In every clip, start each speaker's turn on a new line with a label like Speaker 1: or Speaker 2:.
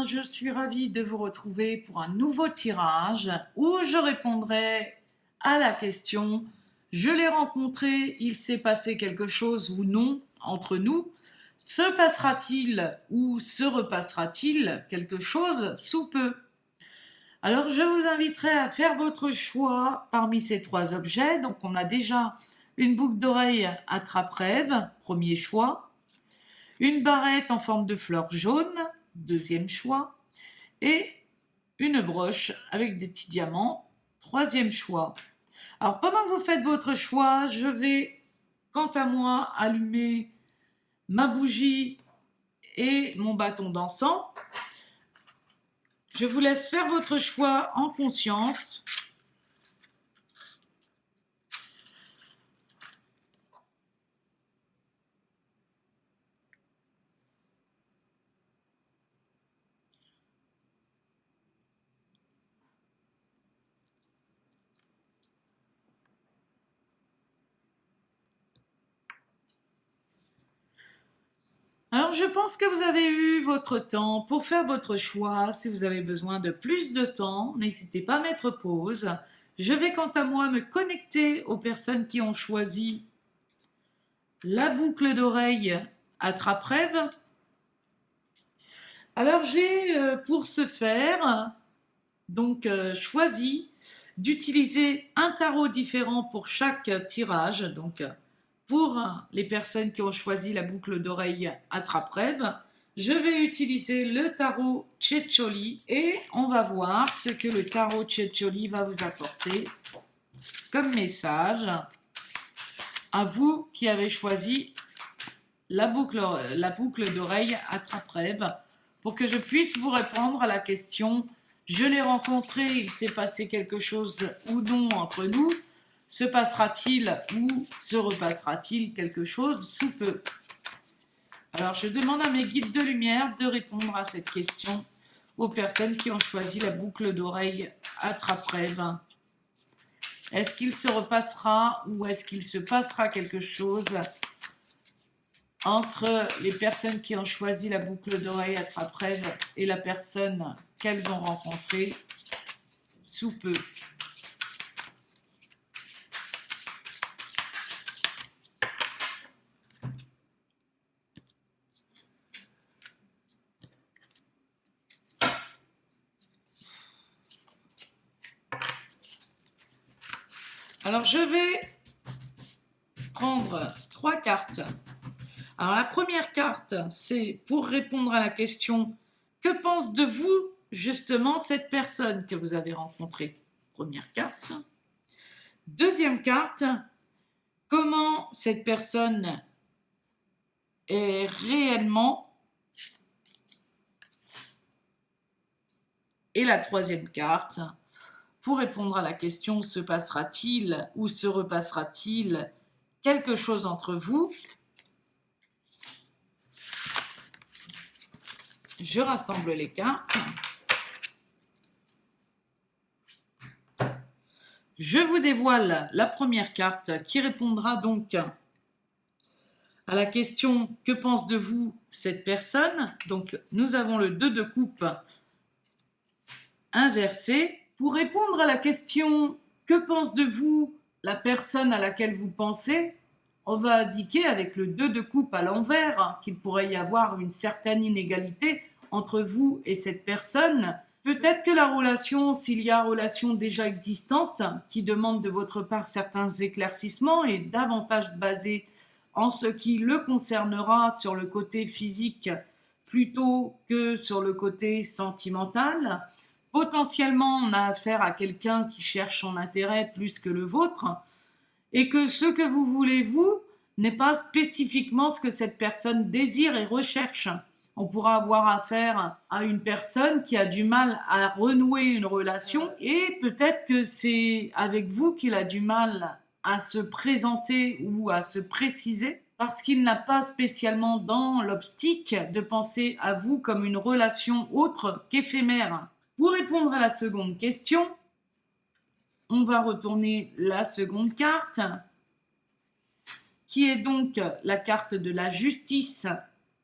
Speaker 1: je suis ravie de vous retrouver pour un nouveau tirage où je répondrai à la question « Je l'ai rencontré, il s'est passé quelque chose ou non entre nous ? Se passera-t-il ou se repassera-t-il quelque chose sous peu ?» Alors je vous inviterai à faire votre choix parmi ces trois objets. Donc on a déjà une boucle d'oreille attrape-rêve, premier choix. Une barrette en forme de fleur jaune, deuxième choix, et une broche avec des petits diamants, troisième choix. Alors pendant que vous faites votre choix, je vais, quant à moi, allumer ma bougie et mon bâton d'encens. Je vous laisse faire votre choix en conscience. Alors je pense que vous avez eu votre temps pour faire votre choix. Si vous avez besoin de plus de temps, n'hésitez pas à mettre pause. Je vais quant à moi me connecter aux personnes qui ont choisi la boucle d'oreille attrape-rêve. Alors j'ai pour ce faire donc choisi d'utiliser un tarot différent pour chaque tirage. Donc pour les personnes qui ont choisi la boucle d'oreille attrape-rêve, je vais utiliser le tarot Ceccioli et on va voir ce que le tarot Ceccioli va vous apporter comme message à vous qui avez choisi la boucle d'oreille attrape-rêve pour que je puisse vous répondre à la question « Je l'ai rencontré, il s'est passé quelque chose ou non entre nous ?» Se passera-t-il ou se repassera-t-il quelque chose sous peu? Alors, je demande à mes guides de lumière de répondre à cette question aux personnes qui ont choisi la boucle d'oreille attrape-rêve. Est-ce qu'il se repassera ou est-ce qu'il se passera quelque chose entre les personnes qui ont choisi la boucle d'oreille attrape-rêve et la personne qu'elles ont rencontrée sous peu? Alors, je vais prendre 3 cartes. Alors, la première carte, c'est pour répondre à la question « Que pense de vous, justement, cette personne que vous avez rencontrée ?» Première carte. Deuxième carte, comment cette personne est réellement. Et la troisième carte, pour répondre à la question « Se passera-t-il ou se repassera-t-il quelque chose entre vous ?» Je rassemble les cartes. Je vous dévoile la première carte qui répondra donc à la question « Que pense de vous cette personne ?» Donc, nous avons le 2 de coupe inversé. Pour répondre à la question « Que pense de vous la personne à laquelle vous pensez ?» On va indiquer avec le 2 de coupe à l'envers qu'il pourrait y avoir une certaine inégalité entre vous et cette personne. Peut-être que la relation, s'il y a relation déjà existante, qui demande de votre part certains éclaircissements, est davantage basée en ce qui le concernera sur le côté physique plutôt que sur le côté sentimental. Potentiellement, on a affaire à quelqu'un qui cherche son intérêt plus que le vôtre et que ce que vous voulez, vous, n'est pas spécifiquement ce que cette personne désire et recherche. On pourra avoir affaire à une personne qui a du mal à renouer une relation et peut-être que c'est avec vous qu'il a du mal à se présenter ou à se préciser parce qu'il n'a pas spécialement dans l'optique de penser à vous comme une relation autre qu'éphémère. Pour répondre à la seconde question, on va retourner la seconde carte qui est donc la carte de la justice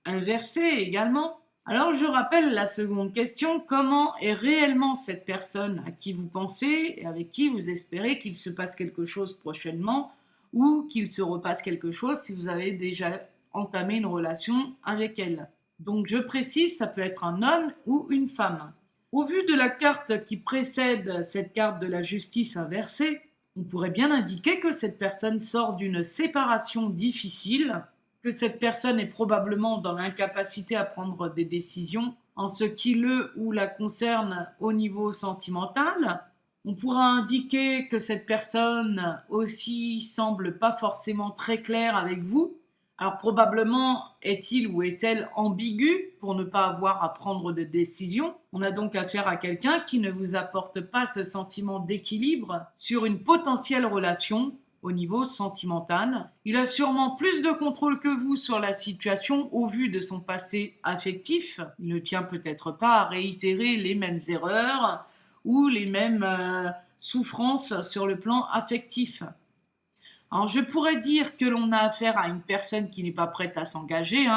Speaker 1: inversée également. Alors je rappelle la seconde question, comment est réellement cette personne à qui vous pensez et avec qui vous espérez qu'il se passe quelque chose prochainement ou qu'il se repasse quelque chose si vous avez déjà entamé une relation avec elle. Donc je précise, ça peut être un homme ou une femme. Au vu de la carte qui précède cette carte de la justice inversée, on pourrait bien indiquer que cette personne sort d'une séparation difficile, que cette personne est probablement dans l'incapacité à prendre des décisions en ce qui le ou la concerne au niveau sentimental. On pourra indiquer que cette personne aussi semble pas forcément très claire avec vous. Alors probablement est-il ou est-elle ambigu pour ne pas avoir à prendre de décision. On a donc affaire à quelqu'un qui ne vous apporte pas ce sentiment d'équilibre sur une potentielle relation au niveau sentimental. Il a sûrement plus de contrôle que vous sur la situation au vu de son passé affectif. Il ne tient peut-être pas à réitérer les mêmes erreurs ou les mêmes souffrances sur le plan affectif. Alors je pourrais dire que l'on a affaire à une personne qui n'est pas prête à s'engager,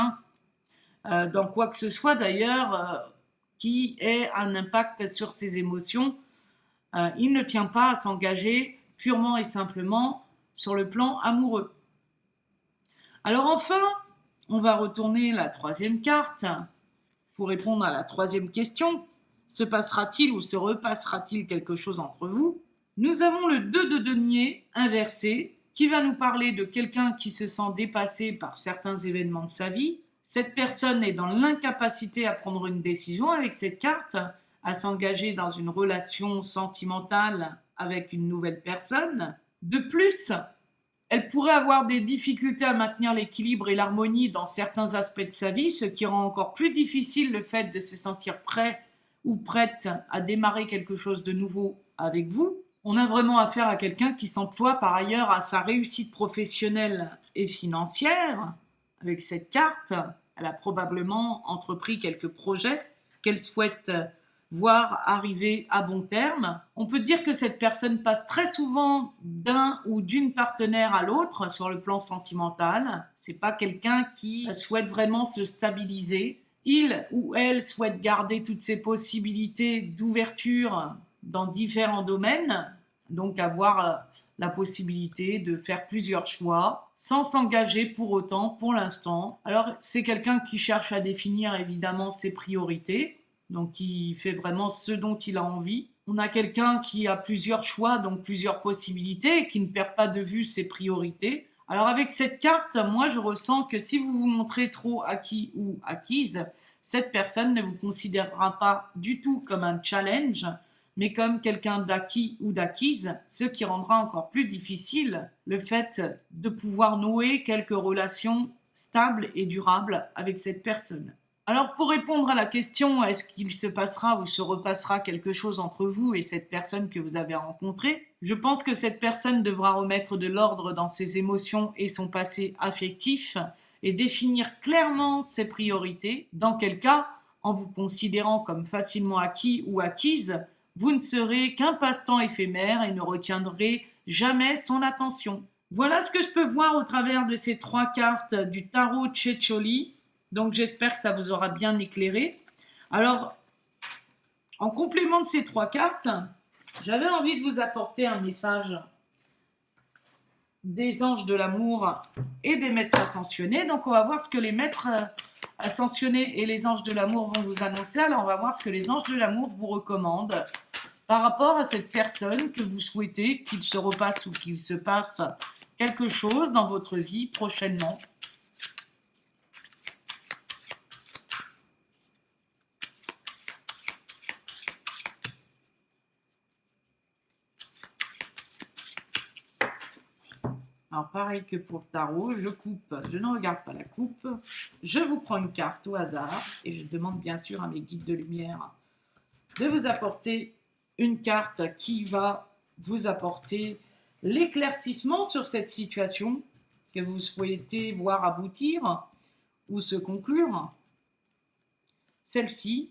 Speaker 1: dans quoi que ce soit d'ailleurs, qui ait un impact sur ses émotions. Il ne tient pas à s'engager purement et simplement sur le plan amoureux. Alors enfin, on va retourner la troisième carte pour répondre à la troisième question. Se passera-t-il ou se repassera-t-il quelque chose entre vous? Nous avons le 2 de denier inversé qui va nous parler de quelqu'un qui se sent dépassé par certains événements de sa vie. Cette personne est dans l'incapacité à prendre une décision avec cette carte, à s'engager dans une relation sentimentale avec une nouvelle personne. De plus, elle pourrait avoir des difficultés à maintenir l'équilibre et l'harmonie dans certains aspects de sa vie, ce qui rend encore plus difficile le fait de se sentir prêt ou prête à démarrer quelque chose de nouveau avec vous. On a vraiment affaire à quelqu'un qui s'emploie par ailleurs à sa réussite professionnelle et financière. Avec cette carte, elle a probablement entrepris quelques projets qu'elle souhaite voir arriver à bon terme. On peut dire que cette personne passe très souvent d'un ou d'une partenaire à l'autre sur le plan sentimental. C'est pas quelqu'un qui souhaite vraiment se stabiliser. Il ou elle souhaite garder toutes ses possibilités d'ouverture dans différents domaines, donc avoir la possibilité de faire plusieurs choix sans s'engager pour autant pour l'instant. Alors c'est quelqu'un qui cherche à définir évidemment ses priorités, donc qui fait vraiment ce dont il a envie. On a quelqu'un qui a plusieurs choix, donc plusieurs possibilités, et qui ne perd pas de vue ses priorités. Alors avec cette carte, moi je ressens que si vous vous montrez trop acquis ou acquise, cette personne ne vous considérera pas du tout comme un challenge, mais comme quelqu'un d'acquis ou d'acquise, ce qui rendra encore plus difficile le fait de pouvoir nouer quelques relations stables et durables avec cette personne. Alors pour répondre à la question, est-ce qu'il se passera ou se repassera quelque chose entre vous et cette personne que vous avez rencontrée, je pense que cette personne devra remettre de l'ordre dans ses émotions et son passé affectif et définir clairement ses priorités, dans quel cas, en vous considérant comme facilement acquis ou acquise, vous ne serez qu'un passe-temps éphémère et ne retiendrez jamais son attention. Voilà ce que je peux voir au travers de ces 3 cartes du tarot Ceccioli. Donc j'espère que ça vous aura bien éclairé. Alors, en complément de ces 3 cartes, j'avais envie de vous apporter un message des anges de l'amour et des maîtres ascensionnés. Donc on va voir ce que les maîtres ascensionnés et les anges de l'amour vont vous annoncer. Alors on va voir ce que les anges de l'amour vous recommandent par rapport à cette personne que vous souhaitez qu'il se repasse ou qu'il se passe quelque chose dans votre vie prochainement. Alors pareil que pour le tarot, je coupe, je ne regarde pas la coupe, je vous prends une carte au hasard et je demande bien sûr à mes guides de lumière de vous apporter une carte qui va vous apporter l'éclaircissement sur cette situation que vous souhaitez voir aboutir ou se conclure. Celle-ci,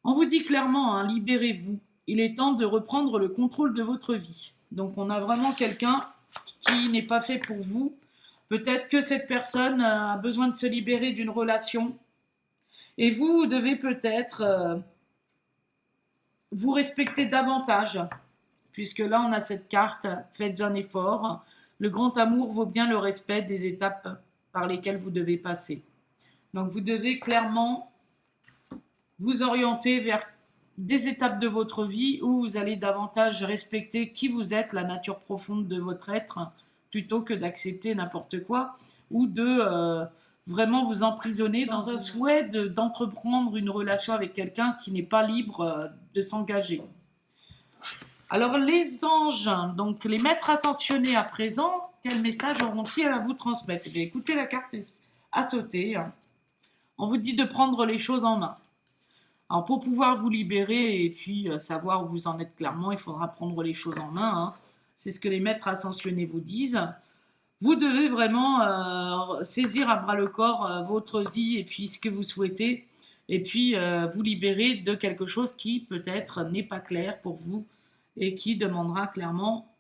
Speaker 1: on vous dit clairement, libérez-vous, il est temps de reprendre le contrôle de votre vie. Donc on a vraiment quelqu'un qui n'est pas fait pour vous. Peut-être que cette personne a besoin de se libérer d'une relation Et vous devez peut-être vous respecter davantage, puisque là on a cette carte, faites un effort. Le grand amour vaut bien le respect des étapes par lesquelles vous devez passer. Donc vous devez clairement vous orienter vers des étapes de votre vie où vous allez davantage respecter qui vous êtes, la nature profonde de votre être, plutôt que d'accepter n'importe quoi ou de vraiment vous emprisonner dans un souhait d'entreprendre une relation avec quelqu'un qui n'est pas libre de s'engager. Alors les anges, donc les maîtres ascensionnés à présent, quel message auront-ils à vous transmettre? Eh bien, écoutez, la carte à sauter. On vous dit de prendre les choses en main. Alors pour pouvoir vous libérer et puis savoir où vous en êtes clairement, il faudra prendre les choses en main. C'est ce que les maîtres ascensionnés vous disent. Vous devez vraiment saisir à bras le corps votre vie et puis ce que vous souhaitez et puis vous libérer de quelque chose qui peut-être n'est pas clair pour vous et qui demandera clairement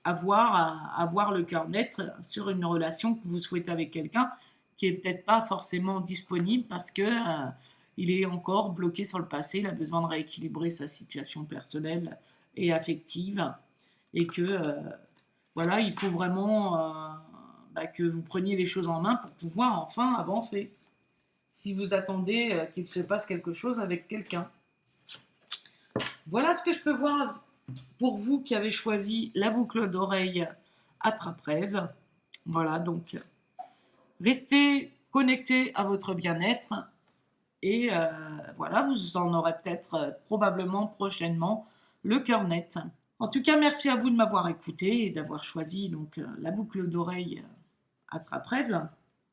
Speaker 1: à voir le cœur net sur une relation que vous souhaitez avec quelqu'un qui est peut-être pas forcément disponible parce que il est encore bloqué sur le passé, il a besoin de rééquilibrer sa situation personnelle et affective et que voilà, il faut vraiment que vous preniez les choses en main pour pouvoir enfin avancer. Si vous attendez qu'il se passe quelque chose avec quelqu'un. Voilà ce que je peux voir pour vous qui avez choisi la boucle d'oreille Attrape-Rêve. Voilà, donc restez connectés à votre bien-être et voilà, vous en aurez peut-être probablement prochainement le cœur net. En tout cas, merci à vous de m'avoir écouté et d'avoir choisi donc la boucle d'oreille Attrape-Rêve.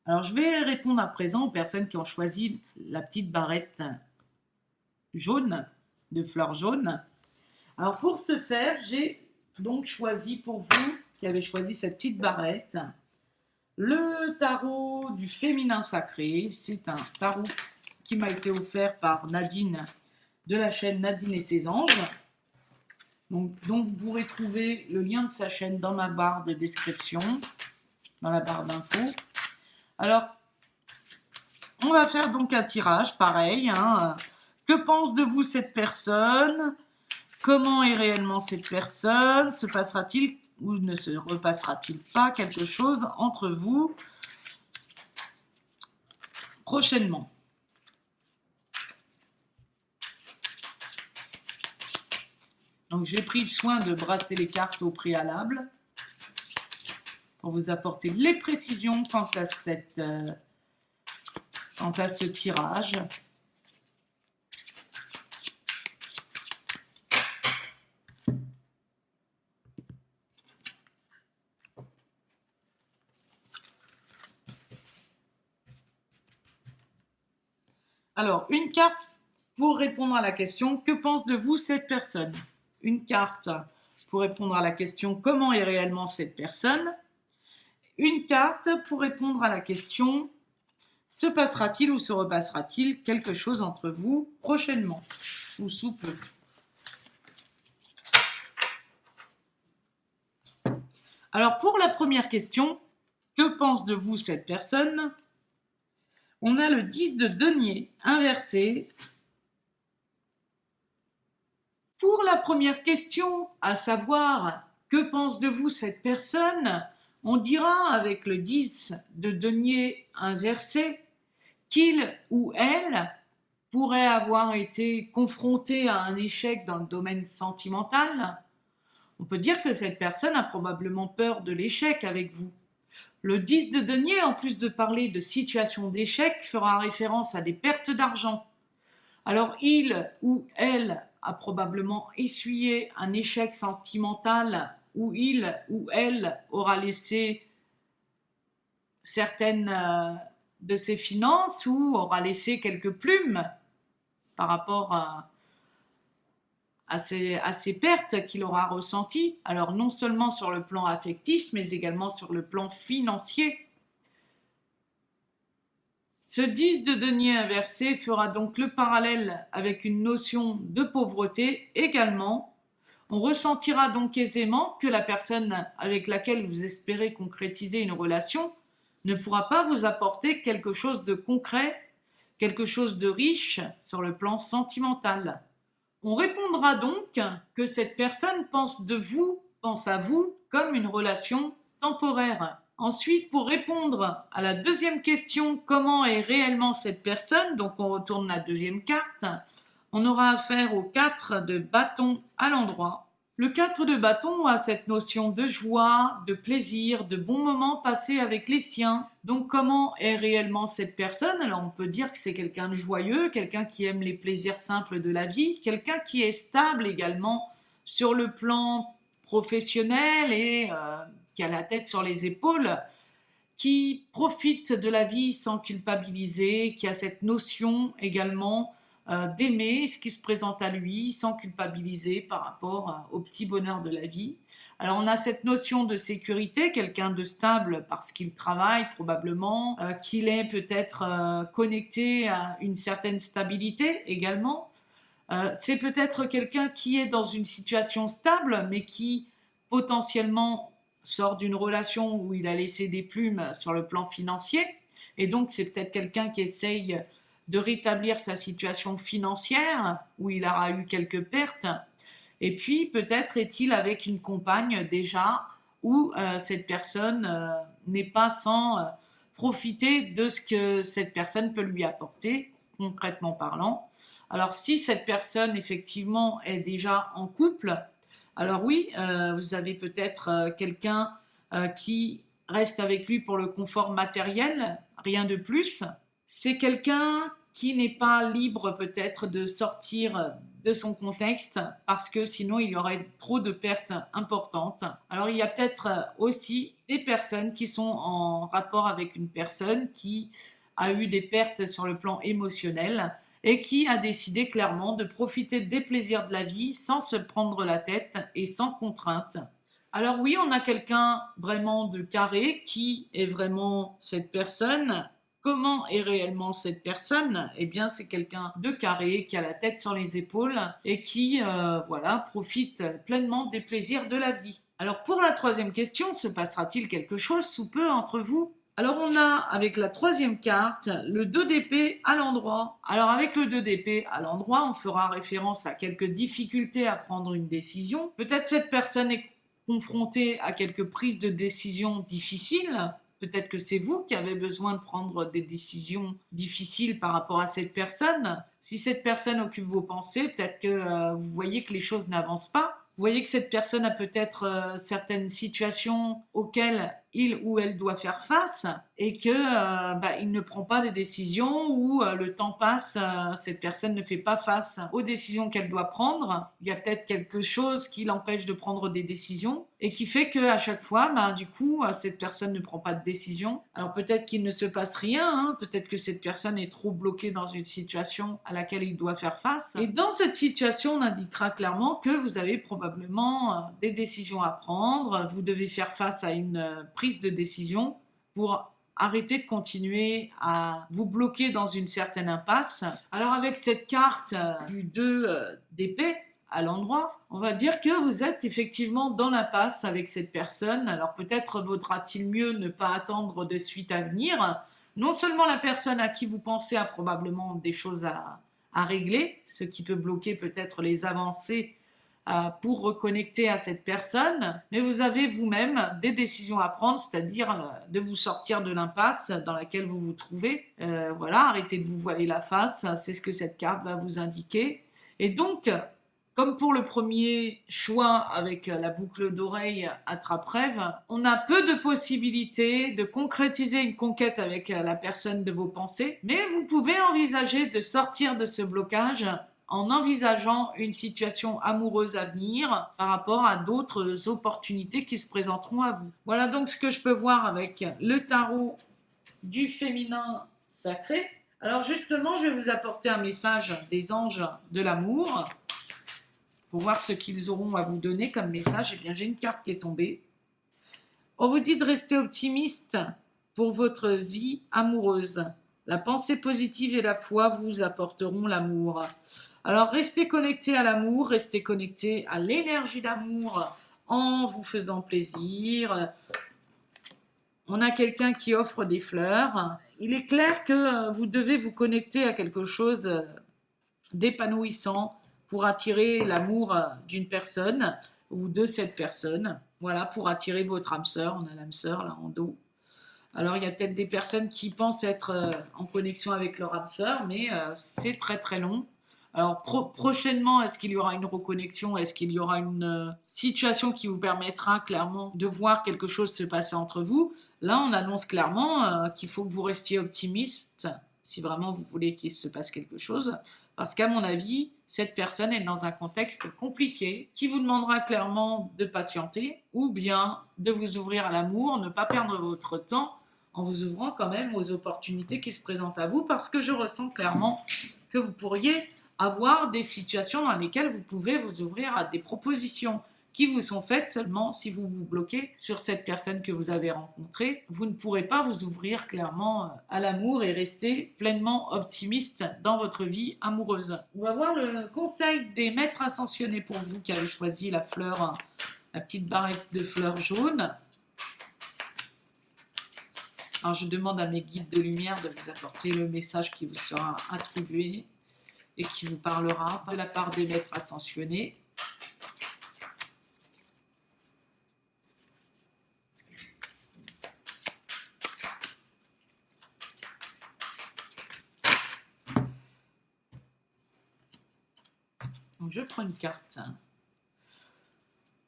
Speaker 1: Alors, je vais répondre à présent aux personnes qui ont choisi la petite barrette jaune, de fleurs jaunes. Alors, pour ce faire, j'ai donc choisi pour vous, qui avez choisi cette petite barrette, le tarot du féminin sacré. C'est un tarot qui m'a été offert par Nadine, de la chaîne Nadine et ses anges. Donc, vous pourrez trouver le lien de sa chaîne dans ma barre de description, dans la barre d'infos. Alors, on va faire donc un tirage, pareil. Que pense de vous cette personne? Comment est réellement cette personne? Se passera-t-il ou ne se repassera-t-il pas quelque chose entre vous prochainement? Donc, j'ai pris le soin de brasser les cartes au préalable pour vous apporter les précisions quant à ce tirage. Alors, une carte pour répondre à la question « Que pense de vous cette personne ?» Une carte pour répondre à la question « Comment est réellement cette personne ?» Une carte pour répondre à la question « Se passera-t-il ou se repassera-t-il quelque chose entre vous prochainement ou sous peu ?» Alors, pour la première question, « Que pense de vous cette personne ?» On a le 10 de denier inversé. Pour la première question, à savoir « Que pense de vous cette personne ?» On dira avec le 10 de denier inversé qu'il ou elle pourrait avoir été confronté à un échec dans le domaine sentimental. On peut dire que cette personne a probablement peur de l'échec avec vous. Le 10 de denier, en plus de parler de situation d'échec, fera référence à des pertes d'argent. Alors il ou elle a probablement essuyé un échec sentimental où il ou elle aura laissé certaines de ses finances ou aura laissé quelques plumes par rapport à ces pertes qu'il aura ressenties. Alors non seulement sur le plan affectif, mais également sur le plan financier. Ce 10 de denier inversé fera donc le parallèle avec une notion de pauvreté également. On ressentira donc aisément que la personne avec laquelle vous espérez concrétiser une relation ne pourra pas vous apporter quelque chose de concret quelque chose de riche sur le plan sentimental. On répondra donc que cette personne pense à vous comme une relation temporaire. Ensuite, pour répondre à la deuxième question, comment est réellement cette personne, donc on retourne la deuxième carte, on aura affaire au 4 de bâton à l'endroit. Le 4 de bâton a cette notion de joie, de plaisir, de bons moments passés avec les siens. Donc comment est réellement cette personne? Alors on peut dire que c'est quelqu'un de joyeux, quelqu'un qui aime les plaisirs simples de la vie, quelqu'un qui est stable également sur le plan professionnel et qui a la tête sur les épaules, qui profite de la vie sans culpabiliser, qui a cette notion également d'aimer ce qui se présente à lui sans culpabiliser par rapport au petit bonheur de la vie. Alors on a cette notion de sécurité, quelqu'un de stable parce qu'il travaille probablement, qu'il est peut-être connecté à une certaine stabilité également. C'est peut-être quelqu'un qui est dans une situation stable mais qui potentiellement sort d'une relation où il a laissé des plumes sur le plan financier et donc c'est peut-être quelqu'un qui essaye de rétablir sa situation financière, où il aura eu quelques pertes. Et puis, peut-être est-il avec une compagne déjà, où cette personne n'est pas sans profiter de ce que cette personne peut lui apporter, concrètement parlant. Alors, si cette personne, effectivement, est déjà en couple, alors oui, vous avez peut-être quelqu'un qui reste avec lui pour le confort matériel, rien de plus. C'est quelqu'un qui n'est pas libre peut-être de sortir de son contexte parce que sinon il y aurait trop de pertes importantes. Alors il y a peut-être aussi des personnes qui sont en rapport avec une personne qui a eu des pertes sur le plan émotionnel et qui a décidé clairement de profiter des plaisirs de la vie sans se prendre la tête et sans contrainte. Alors oui, on a quelqu'un vraiment de carré. Qui est vraiment cette personne? Comment est réellement cette personne? Eh bien, c'est quelqu'un de carré, qui a la tête sur les épaules et qui, profite pleinement des plaisirs de la vie. Alors, pour la troisième question, se passera-t-il quelque chose sous peu entre vous? Alors, on a, avec la troisième carte, le 2 d'épée à l'endroit. Alors, avec le 2 d'épée à l'endroit, on fera référence à quelques difficultés à prendre une décision. Peut-être cette personne est confrontée à quelques prises de décision difficiles. Peut-être que c'est vous qui avez besoin de prendre des décisions difficiles par rapport à cette personne. Si cette personne occupe vos pensées, peut-être que vous voyez que les choses n'avancent pas. Vous voyez que cette personne a peut-être certaines situations auxquelles il ou elle doit faire face et que il ne prend pas de décisions ou le temps passe, cette personne ne fait pas face aux décisions qu'elle doit prendre. Il y a peut-être quelque chose qui l'empêche de prendre des décisions et qui fait qu'à chaque fois, cette personne ne prend pas de décision. Alors peut-être qu'il ne se passe rien, peut-être que cette personne est trop bloquée dans une situation à laquelle il doit faire face. Et dans cette situation, on indiquera clairement que vous avez probablement des décisions à prendre. Vous devez faire face à une prise de décision pour arrêter de continuer à vous bloquer dans une certaine impasse. Alors avec cette carte du 2 d'épée à l'endroit, on va dire que vous êtes effectivement dans l'impasse avec cette personne. Alors peut-être vaudra-t-il mieux ne pas attendre de suite à venir. Non seulement la personne à qui vous pensez a probablement des choses à régler, ce qui peut bloquer peut-être les avancées pour reconnecter à cette personne, mais vous avez vous-même des décisions à prendre, c'est-à-dire de vous sortir de l'impasse dans laquelle vous vous trouvez. Arrêtez de vous voiler la face, c'est ce que cette carte va vous indiquer. Et donc, comme pour le premier choix avec la boucle d'oreille attrape-rêve, on a peu de possibilités de concrétiser une conquête avec la personne de vos pensées, mais vous pouvez envisager de sortir de ce blocage en envisageant une situation amoureuse à venir par rapport à d'autres opportunités qui se présenteront à vous. Voilà donc ce que je peux voir avec le tarot du féminin sacré. Alors justement, je vais vous apporter un message des anges de l'amour pour voir ce qu'ils auront à vous donner comme message. Eh bien, j'ai une carte qui est tombée. On vous dit de rester optimiste pour votre vie amoureuse. La pensée positive et la foi vous apporteront l'amour. Alors, restez connecté à l'amour, restez connecté à l'énergie d'amour en vous faisant plaisir. on a quelqu'un qui offre des fleurs. Il est clair que vous devez vous connecter à quelque chose d'épanouissant pour attirer l'amour d'une personne ou de cette personne. Voilà, pour attirer votre âme sœur. On a l'âme sœur là en dos. Alors, il y a peut-être des personnes qui pensent être en connexion avec leur âme sœur, mais c'est très très long. Alors, prochainement, est-ce qu'il y aura une reconnexion? Est-ce qu'il y aura une situation qui vous permettra clairement de voir quelque chose se passer entre vous? Là, on annonce clairement qu'il faut que vous restiez optimiste si vraiment vous voulez qu'il se passe quelque chose. Parce qu'à mon avis, cette personne est dans un contexte compliqué qui vous demandera clairement de patienter ou bien de vous ouvrir à l'amour, ne pas perdre votre temps en vous ouvrant quand même aux opportunités qui se présentent à vous, parce que je ressens clairement que vous pourriez avoir des situations dans lesquelles vous pouvez vous ouvrir à des propositions qui vous sont faites. Seulement si vous vous bloquez sur cette personne que vous avez rencontrée, vous ne pourrez pas vous ouvrir clairement à l'amour et rester pleinement optimiste dans votre vie amoureuse. On va voir le conseil des maîtres ascensionnés pour vous qui avez choisi la fleur, la petite barrette de fleurs jaunes. Alors je demande à mes guides de lumière de vous apporter le message qui vous sera attribué et qui vous parlera de la part des maîtres ascensionnés. Donc je prends une carte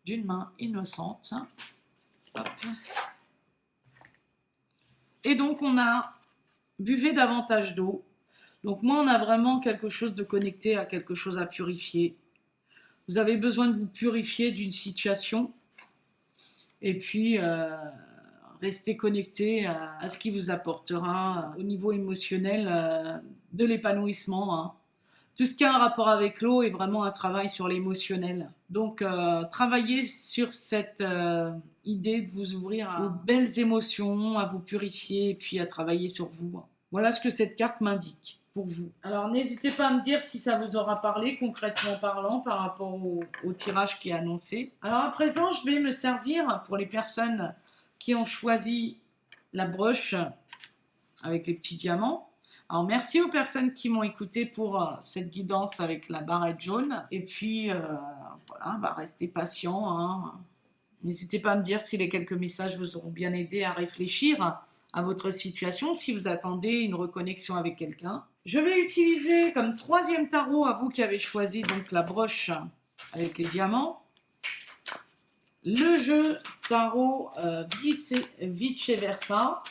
Speaker 1: d'une main innocente. Hop. Et donc, on a buvez davantage d'eau. Donc, moi, on a vraiment quelque chose de connecté à quelque chose à purifier. Vous avez besoin de vous purifier d'une situation. Et puis, rester connecté à ce qui vous apportera au niveau émotionnel de l'épanouissement. Hein. Tout ce qui a un rapport avec l'eau est vraiment un travail sur l'émotionnel. Donc, travaillez sur cette idée de vous ouvrir aux belles émotions, à vous purifier et puis à travailler sur vous. Voilà ce que cette carte m'indique pour vous. Alors, n'hésitez pas à me dire si ça vous aura parlé, concrètement parlant, par rapport au tirage qui est annoncé. Alors, à présent, je vais me servir pour les personnes qui ont choisi la broche avec les petits diamants. Alors, merci aux personnes qui m'ont écouté pour cette guidance avec la barrette jaune. Et puis, voilà, restez patient. Hein. N'hésitez pas à me dire si les quelques messages vous auront bien aidé à réfléchir à votre situation, si vous attendez une reconnexion avec quelqu'un. Je vais utiliser comme troisième tarot, à vous qui avez choisi donc la broche avec les diamants, le jeu tarot vice-versa.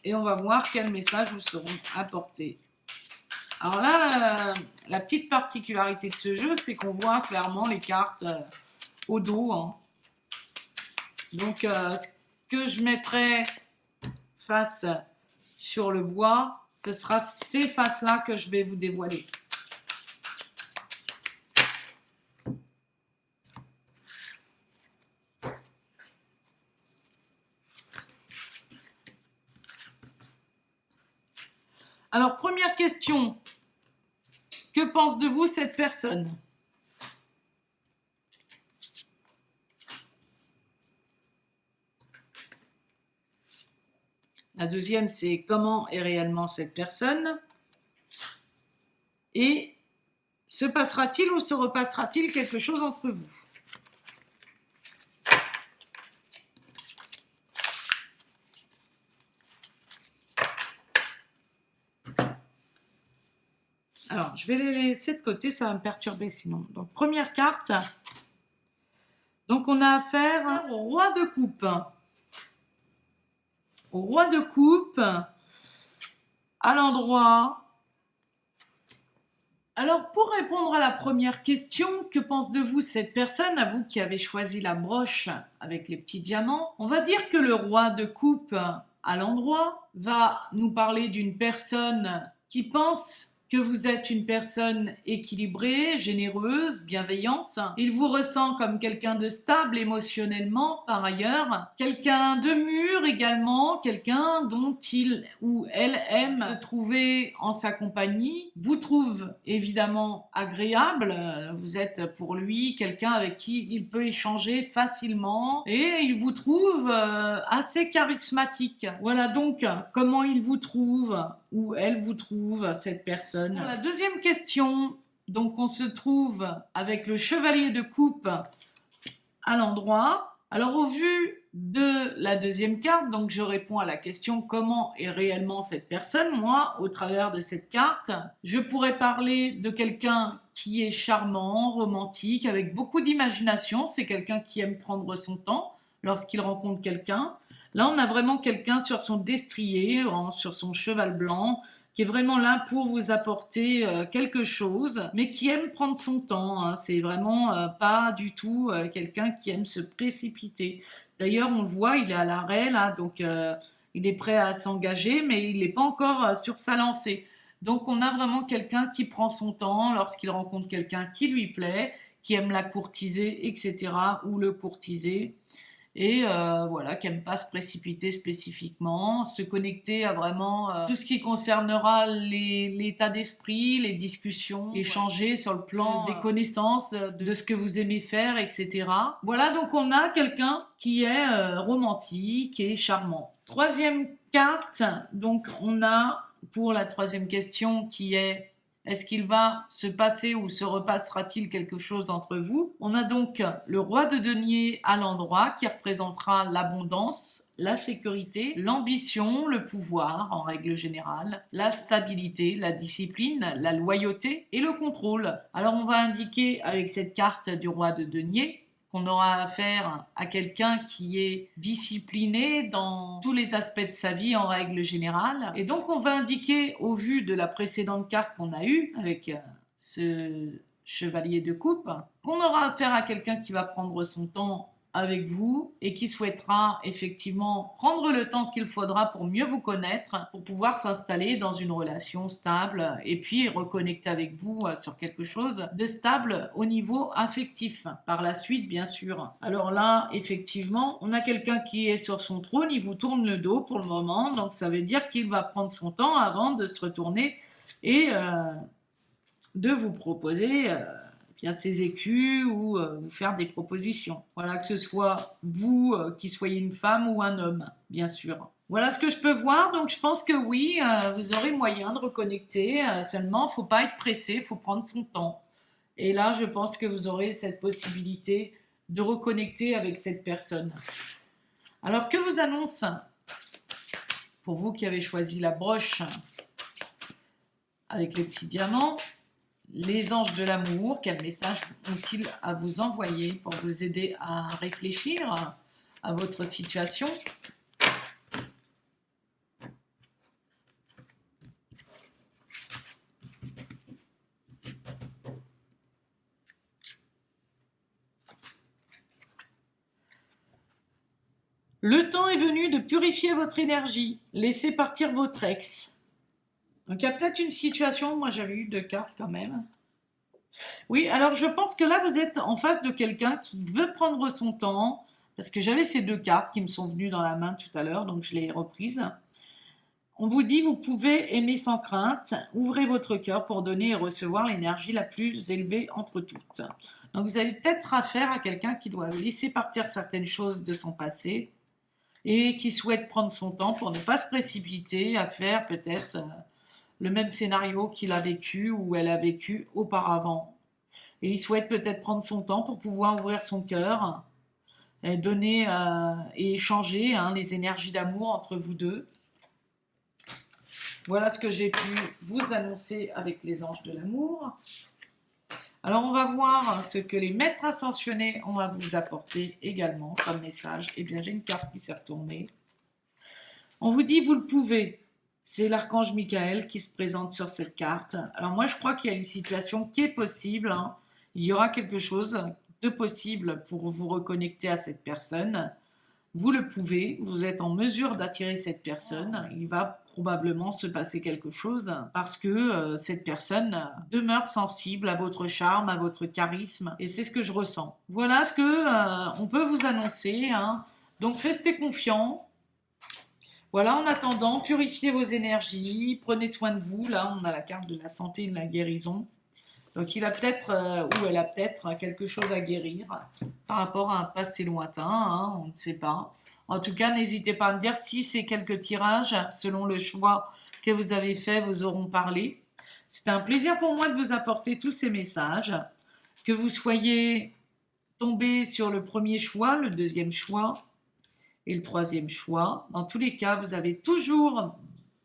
Speaker 1: Et on va voir quels messages vous seront apportés. Alors là, la petite particularité de ce jeu, c'est qu'on voit clairement les cartes au dos. Hein. Donc, ce que je mettrai face sur le bois, ce sera ces faces-là que je vais vous dévoiler. Alors, première question. Que pense de vous cette personne? La deuxième, c'est comment est réellement cette personne? Et se passera-t-il ou se repassera-t-il quelque chose entre vous? Alors, je vais les laisser de côté, ça va me perturber sinon. Donc, première carte. Donc, on a affaire au roi de coupe. Au roi de coupe, à l'endroit. Alors, pour répondre à la première question, que pense de vous cette personne, à vous qui avez choisi la broche avec les petits diamants? On va dire que le roi de coupe à l'endroit va nous parler d'une personne qui pense que vous êtes une personne équilibrée, généreuse, bienveillante. Il vous ressent comme quelqu'un de stable émotionnellement, par ailleurs. Quelqu'un de mûr également, quelqu'un dont il ou elle aime se trouver en sa compagnie. Vous trouve évidemment agréable. Vous êtes pour lui quelqu'un avec qui il peut échanger facilement et il vous trouve assez charismatique. Voilà donc comment il vous trouve ou elle vous trouve, cette personne. Pour la deuxième question, donc on se trouve avec le chevalier de coupe à l'endroit. Alors au vu de la deuxième carte, donc je réponds à la question comment est réellement cette personne. Moi, au travers de cette carte, je pourrais parler de quelqu'un qui est charmant, romantique, avec beaucoup d'imagination. C'est quelqu'un qui aime prendre son temps lorsqu'il rencontre quelqu'un. Là, on a vraiment quelqu'un sur son destrier, sur son cheval blanc, qui est vraiment là pour vous apporter quelque chose, mais qui aime prendre son temps. Hein. C'est vraiment pas du tout quelqu'un qui aime se précipiter. D'ailleurs, on le voit, il est à l'arrêt, là, donc il est prêt à s'engager, mais il n'est pas encore sur sa lancée. Donc, on a vraiment quelqu'un qui prend son temps lorsqu'il rencontre quelqu'un qui lui plaît, qui aime la courtiser, etc., ou le courtiser. Et voilà, qui n'aime pas se précipiter spécifiquement, se connecter à vraiment tout ce qui concernera l'état d'esprit, les discussions, échanger sur le plan des connaissances, de ce que vous aimez faire, etc. Voilà, donc on a quelqu'un qui est romantique et charmant. Troisième carte, donc on a pour la troisième question qui est: est-ce qu'il va se passer ou se repassera-t-il quelque chose entre vous? On a donc le roi de denier à l'endroit qui représentera l'abondance, la sécurité, l'ambition, le pouvoir en règle générale, la stabilité, la discipline, la loyauté et le contrôle. Alors on va indiquer avec cette carte du roi de denier qu'on aura affaire à quelqu'un qui est discipliné dans tous les aspects de sa vie en règle générale. Et donc on va indiquer, au vu de la précédente carte qu'on a eue avec ce chevalier de coupe, qu'on aura affaire à quelqu'un qui va prendre son temps avec vous et qui souhaitera effectivement prendre le temps qu'il faudra pour mieux vous connaître, pour pouvoir s'installer dans une relation stable et puis reconnecter avec vous sur quelque chose de stable au niveau affectif. Par la suite, bien sûr. Alors là, effectivement, on a quelqu'un qui est sur son trône, il vous tourne le dos pour le moment, donc ça veut dire qu'il va prendre son temps avant de se retourner et de vous proposer bien ses écus ou vous faire des propositions. Voilà, que ce soit vous qui soyez une femme ou un homme, bien sûr. Voilà ce que je peux voir, donc je pense que oui, vous aurez moyen de reconnecter, seulement il ne faut pas être pressé, il faut prendre son temps. Et là, je pense que vous aurez cette possibilité de reconnecter avec cette personne. Alors, que vous annonce, pour vous qui avez choisi la broche avec les petits diamants, les anges de l'amour, quel message ont-ils à vous envoyer pour vous aider à réfléchir à votre situation? Le temps est venu de purifier votre énergie. Laissez partir votre ex. Donc il y a peut-être une situation, moi j'avais eu 2 cartes quand même. Oui, alors je pense que là vous êtes en face de quelqu'un qui veut prendre son temps, parce que j'avais ces 2 cartes qui me sont venues dans la main tout à l'heure, donc je les ai reprises. On vous dit, vous pouvez aimer sans crainte, ouvrez votre cœur pour donner et recevoir l'énergie la plus élevée entre toutes. Donc vous avez peut-être affaire à quelqu'un qui doit laisser partir certaines choses de son passé et qui souhaite prendre son temps pour ne pas se précipiter à faire peut-être le même scénario qu'il a vécu ou elle a vécu auparavant. Et il souhaite peut-être prendre son temps pour pouvoir ouvrir son cœur, et donner et échanger les énergies d'amour entre vous deux. Voilà ce que j'ai pu vous annoncer avec les anges de l'amour. Alors on va voir ce que les maîtres ascensionnés ont à vous apporter également comme message. Eh bien j'ai une carte qui s'est retournée. On vous dit, vous le pouvez. C'est l'archange Michael qui se présente sur cette carte. Alors moi, je crois qu'il y a une situation qui est possible. Il y aura quelque chose de possible pour vous reconnecter à cette personne. Vous le pouvez, vous êtes en mesure d'attirer cette personne. Il va probablement se passer quelque chose parce que cette personne demeure sensible à votre charme, à votre charisme, et c'est ce que je ressens. Voilà ce que on peut vous annoncer, hein. Donc restez confiants. Voilà, en attendant, purifiez vos énergies, prenez soin de vous. Là, on a la carte de la santé et de la guérison. Donc il a peut-être, ou elle a peut-être quelque chose à guérir par rapport à un passé lointain, hein, on ne sait pas. En tout cas, n'hésitez pas à me dire si ces quelques tirages, selon le choix que vous avez fait, vous auront parlé. C'est un plaisir pour moi de vous apporter tous ces messages. Que vous soyez tombé sur le premier choix, le deuxième choix et le troisième choix. Dans tous les cas, vous avez toujours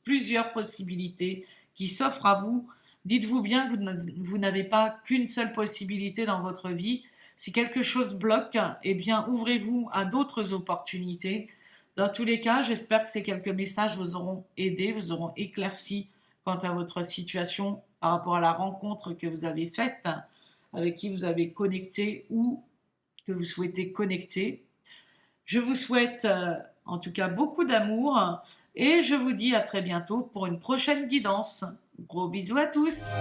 Speaker 1: plusieurs possibilités qui s'offrent à vous. Dites-vous bien que vous n'avez pas qu'une seule possibilité dans votre vie. Si quelque chose bloque, eh bien, ouvrez-vous à d'autres opportunités. Dans tous les cas, j'espère que ces quelques messages vous auront aidé, vous auront éclairci quant à votre situation par rapport à la rencontre que vous avez faite, avec qui vous avez connecté ou que vous souhaitez connecter. Je vous souhaite en tout cas beaucoup d'amour et je vous dis à très bientôt pour une prochaine guidance. Gros bisous à tous.